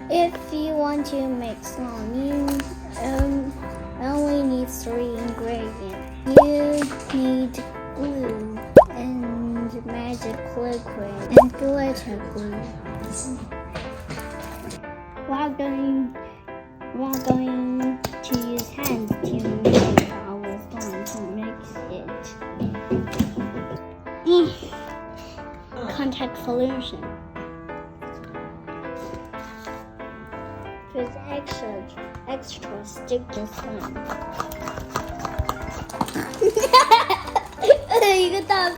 If you want to make slime, you only need 3 ingredients. You need glue and magic liquid and glitter glue. We're going to use hands to make our slime to mix it. Contact solution. With extra sticky slime. 一个大。